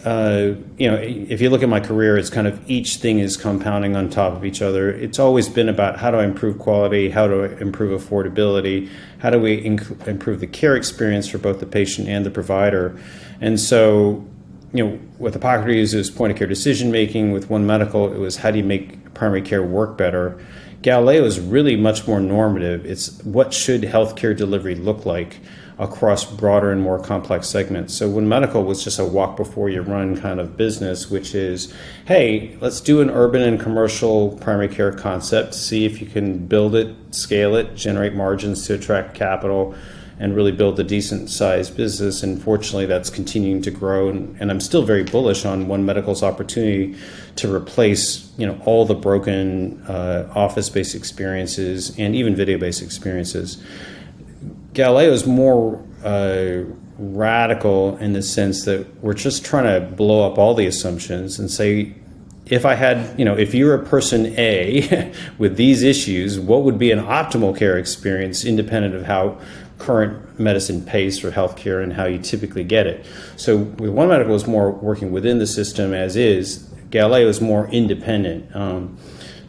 if you look at my career, it's kind of each thing is compounding on top of each other. It's always been about how do I improve quality, how do I improve affordability, how do we improve the care experience for both the patient and the provider. And so, with Hippocrates, it was point of care decision making. With One Medical, it was how do you make primary care work better. Galileo is really much more normative. It's what should healthcare delivery look like across broader and more complex segments. So One Medical was just a walk before you run kind of business, which is, hey, let's do an urban and commercial primary care concept, see if you can build it, scale it, generate margins to attract capital, and really build a decent sized business. And fortunately, that's continuing to grow. And I'm still very bullish on One Medical's opportunity to replace, all the broken office-based experiences and even video-based experiences. Galileo is more radical in the sense that we're just trying to blow up all the assumptions and say, if you're a person A with these issues, what would be an optimal care experience independent of how current medicine pays for healthcare and how you typically get it? So with One Medical is more working within the system as is. Galileo is more independent.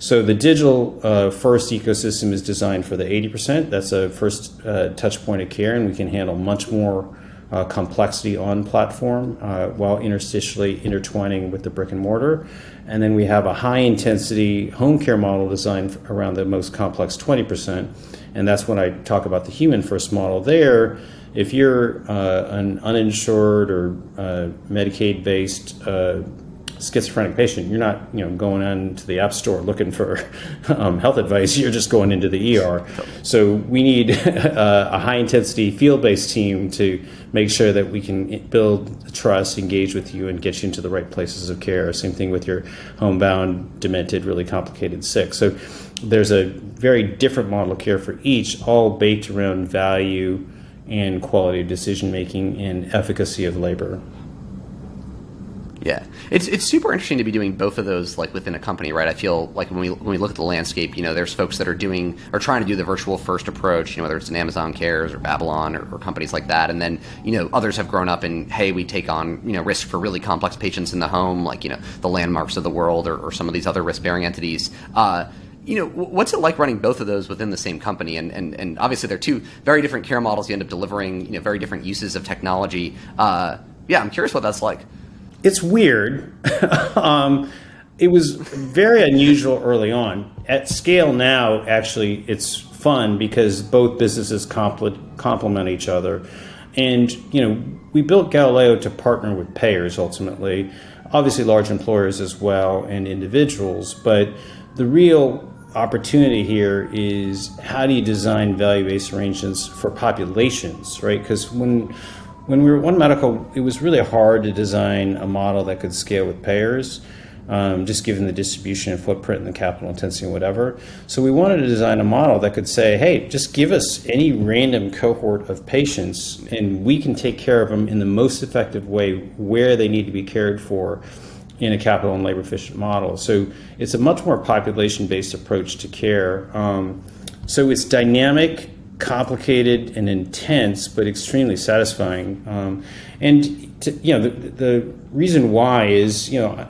So the digital first ecosystem is designed for the 80%. That's a first touch point of care, and we can handle much more complexity on platform while interstitially intertwining with the brick and mortar. And then we have a high intensity home care model designed around the most complex 20%. And that's when I talk about the human first model there. If you're an uninsured or Medicaid based schizophrenic patient, you're not going on to the app store looking for health advice. You're just going into the ER. So we need a high intensity field based team to make sure that we can build trust, engage with you, and get you into the right places of care. Same thing with your homebound, demented, really complicated sick. So there's a very different model of care for each, all baked around value and quality of decision making and efficacy of labor. Yeah, it's super interesting to be doing both of those like within a company, right? I feel like when we look at the landscape, there's folks that are trying to do the virtual first approach, whether it's an Amazon Cares or Babylon or companies like that, and then others have grown up and hey, we take on risk for really complex patients in the home, like the Landmarks of the world or some of these other risk bearing entities. What's it like running both of those within the same company? And obviously they're two very different care models. You end up delivering very different uses of technology. I'm curious what that's like. It's weird. It was very unusual early on. At scale now, actually, it's fun because both businesses complement each other. And, we built Galileo to partner with payers ultimately, obviously large employers as well and individuals. But the real opportunity here is how do you design value-based arrangements for populations, right? Because when we were at One Medical, it was really hard to design a model that could scale with payers, just given the distribution and footprint and the capital intensity and whatever. So we wanted to design a model that could say, hey, just give us any random cohort of patients and we can take care of them in the most effective way where they need to be cared for in a capital and labor efficient model. So it's a much more population-based approach to care. So it's dynamic, complicated and intense, but extremely satisfying. The reason why is, I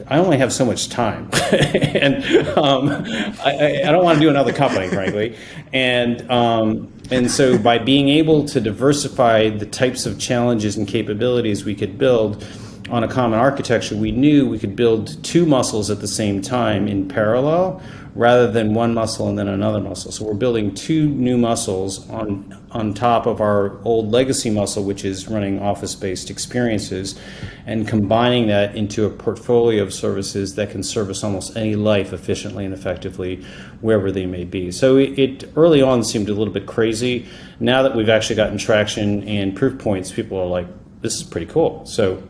only have so much time, and I don't want to do another company, frankly. And so by being able to diversify the types of challenges and capabilities we could build on a common architecture, we knew we could build two muscles at the same time in parallel, rather than one muscle and then another muscle. So we're building two new muscles on top of our old legacy muscle, which is running office-based experiences, and combining that into a portfolio of services that can service almost any life efficiently and effectively wherever they may be. So it early on seemed a little bit crazy. Now that we've actually gotten traction and proof points, people are like, this is pretty cool. So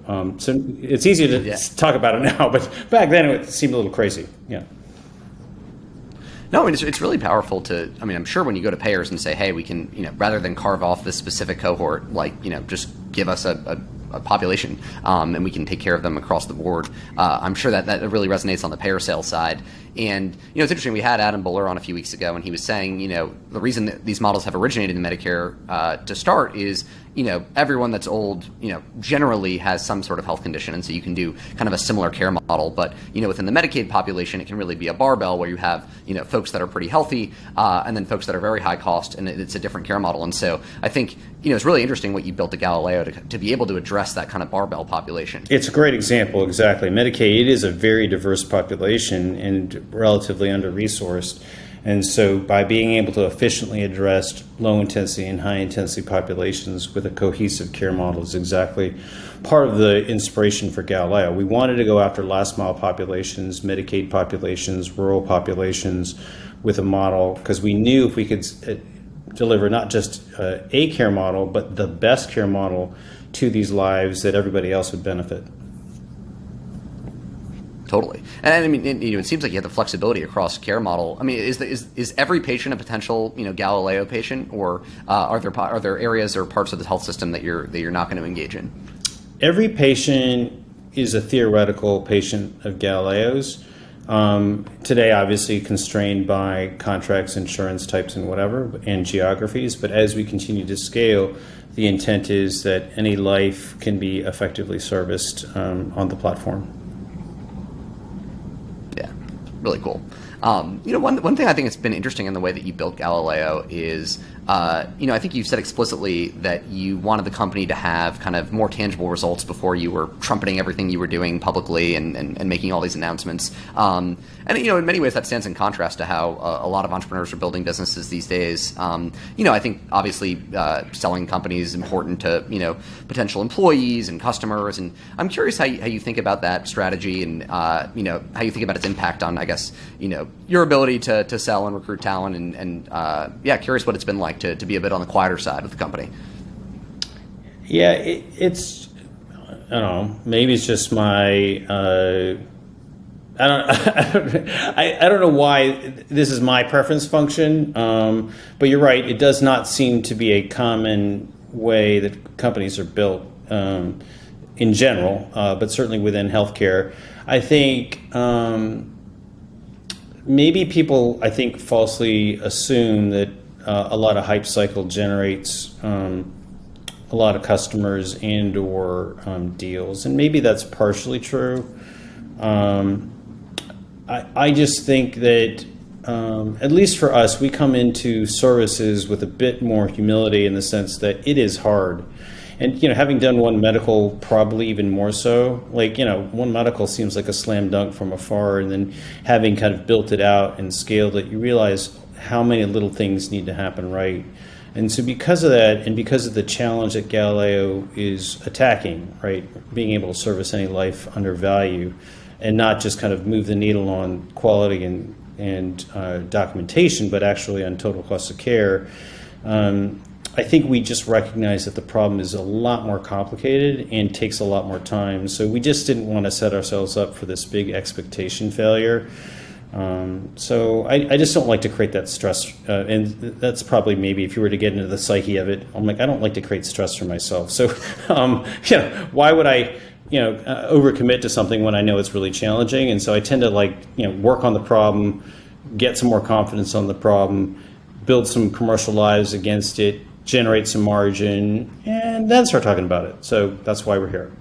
it's easy to talk about it now, but back then it seemed a little crazy. Yeah. No, I mean, it's really powerful I'm sure when you go to payers and say, hey, we can, rather than carve off this specific cohort, just give us a population and we can take care of them across the board. I'm sure that really resonates on the payer sales side. And, it's interesting, we had Adam Buller on a few weeks ago and he was saying, the reason that these models have originated in Medicare to start is, everyone that's old, generally has some sort of health condition, and so you can do kind of a similar care model. But within the Medicaid population, it can really be a barbell where you have folks that are pretty healthy, and then folks that are very high cost, and it's a different care model. And so I think it's really interesting what you built at Galileo to be able to address that kind of barbell population. It's a great example, exactly. Medicaid is a very diverse population and relatively under-resourced. And so by being able to efficiently address low-intensity and high-intensity populations with a cohesive care model is exactly part of the inspiration for Galileo. We wanted to go after last-mile populations, Medicaid populations, rural populations with a model, because we knew if we could deliver not just a care model, but the best care model to these lives, that everybody else would benefit. Totally. And I mean, it seems like you have the flexibility across care model. I mean, is every patient a potential, Galileo patient, or are there areas or parts of the health system that you're not going to engage in? Every patient is a theoretical patient of Galileo's. Today, obviously constrained by contracts, insurance types, and whatever, and geographies. But as we continue to scale, the intent is that any life can be effectively serviced on the platform. Yeah, really cool. One thing I think it's been interesting in the way that you built Galileo is, I think you've said explicitly that you wanted the company to have kind of more tangible results before you were trumpeting everything you were doing publicly and making all these announcements. And in many ways that stands in contrast to how a lot of entrepreneurs are building businesses these days. I think obviously selling companies is important to potential employees and customers. And I'm curious how you think about that strategy and how you think about its impact on, I guess, your ability to sell and recruit talent and curious what it's been like to be a bit on the quieter side of the company. Yeah, it's I don't know. Maybe it's just my I don't know why this is my preference function, but you're right. It does not seem to be a common way that companies are built in general, but certainly within healthcare. I think maybe people, falsely assume that a lot of hype cycle generates a lot of customers and or deals, and maybe that's partially true. I just think that at least for us, we come into services with a bit more humility in the sense that it is hard. And, having done One Medical, probably even more so, One Medical seems like a slam dunk from afar, and then having kind of built it out and scaled it, you realize how many little things need to happen right. And so because of that, and because of the challenge that Galileo is attacking, right, being able to service any life under value and not just kind of move the needle on quality and documentation, but actually on total cost of care, I think we just recognize that the problem is a lot more complicated and takes a lot more time. So we just didn't want to set ourselves up for this big expectation failure. So I just don't like to create that stress. And that's probably maybe if you were to get into the psyche of it, I'm like, I don't like to create stress for myself. So, why would I, overcommit to something when I know it's really challenging? And so I tend to work on the problem, get some more confidence on the problem, build some commercial lives against it, generate some margin, and then start talking about it. So that's why we're here.